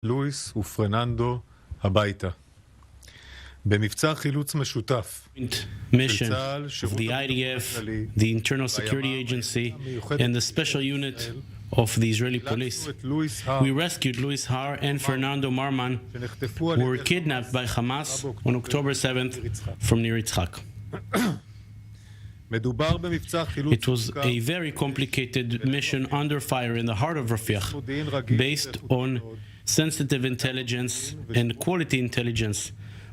לואיס ופרננדו הביתה. במבצע חילוץ משותף mission of the IDF, the Internal Security Agency, and the special unit of the Israeli police. We rescued Luis Har and Fernando Marman, who were kidnapped by Hamas on October 7th from Nir Yitzhak. It was a very complicated mission under fire in the heart of Rafiah, based on sensitive intelligence and quality intelligence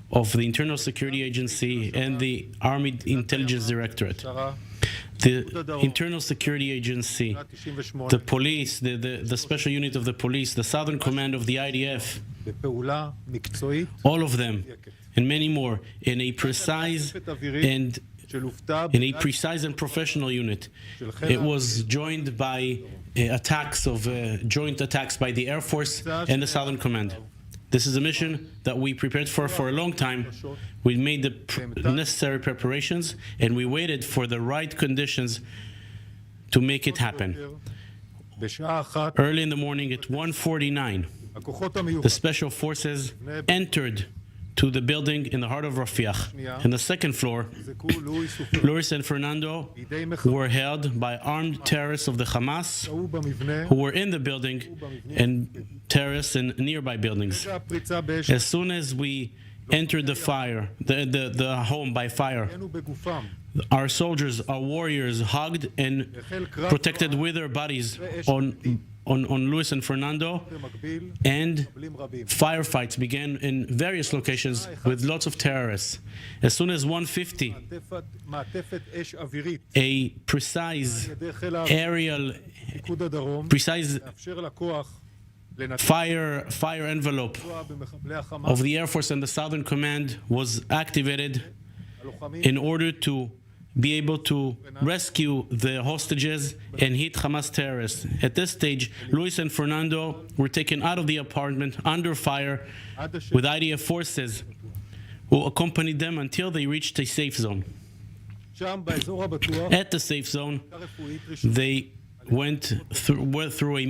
of the Internal Security Agency and the Army Intelligence Directorate. The Internal Security Agency, the police, the special unit of the police, the Southern Command of the IDF, all of them, and many more, in a precise and professional unit. It was joined by joint attacks by the Air Force and the Southern Command. This is a mission that we prepared for a long time. We made the necessary preparations, and we waited for the right conditions to make it happen. Early in the morning at 1:49, the special forces entered to the building in the heart of Rafiah. In the second floor, Luis and Fernando were held by armed terrorists of the Hamas who were in the building and terrorists in nearby buildings. As soon as we entered the home by fire, our soldiers, our warriors, hugged and protected with their bodies on Luis and Fernando, and firefights began in various locations with lots of terrorists. As soon as 1:50, a precise fire envelope of the Air Force and the Southern Command was activated in order to be able to rescue the hostages and hit Hamas terrorists. At this stage, Luis and Fernando were taken out of the apartment under fire with IDF forces who accompanied them until they reached a safe zone. At the safe zone, they went through a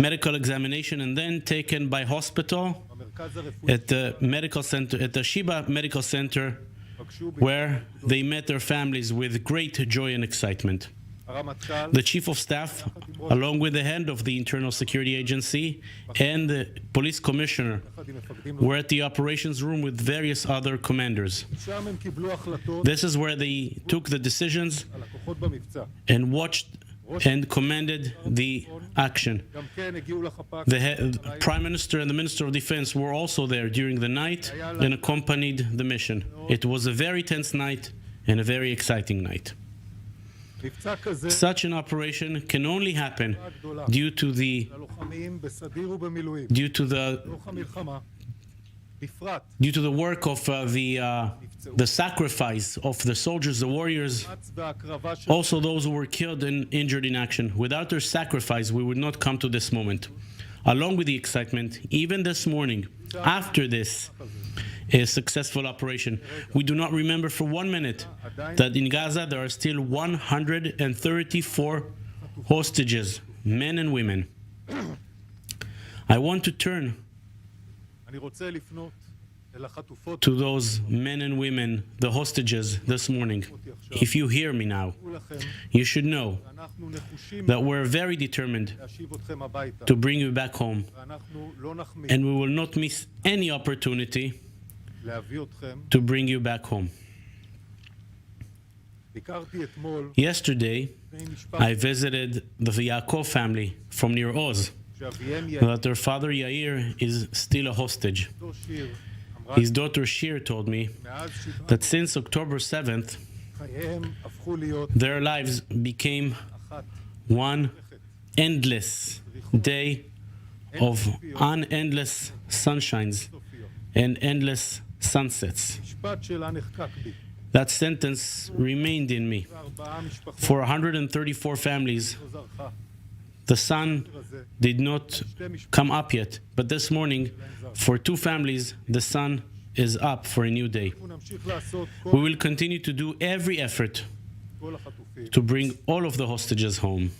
medical examination and then taken by hospital at the medical center, at the Sheba Medical Center, where they met their families with great joy and excitement. The Chief of Staff, along with the head of the Internal Security Agency and the Police Commissioner, were at the operations room with various other commanders. This is where they took the decisions and watched and commanded the action. The Prime Minister and the Minister of Defense were also there during the night and accompanied the mission. It was a very tense night and a very exciting night. Such an operation can only happen due to the work of the sacrifice of the soldiers, the warriors, also those who were killed and injured in action. Without their sacrifice, we would not come to this moment. Along with the excitement, even this morning, after this successful operation, we do not remember for 1 minute that in Gaza there are still 134 hostages, men and women. I want to turn to those men and women, the hostages, this morning. If you hear me now, you should know that we're very determined to bring you back home, and we will not miss any opportunity to bring you back home. Yesterday, I visited the Yaakov family from near Oz, that their father Yair is still a hostage. His daughter Shir told me that since October 7th, their lives became one endless day of endless sunshines and endless sunsets. That sentence remained in me. For 134 families, the sun did not come up yet, but this morning, for 2 families, the sun is up for a new day. We will continue to do every effort to bring all of the hostages home.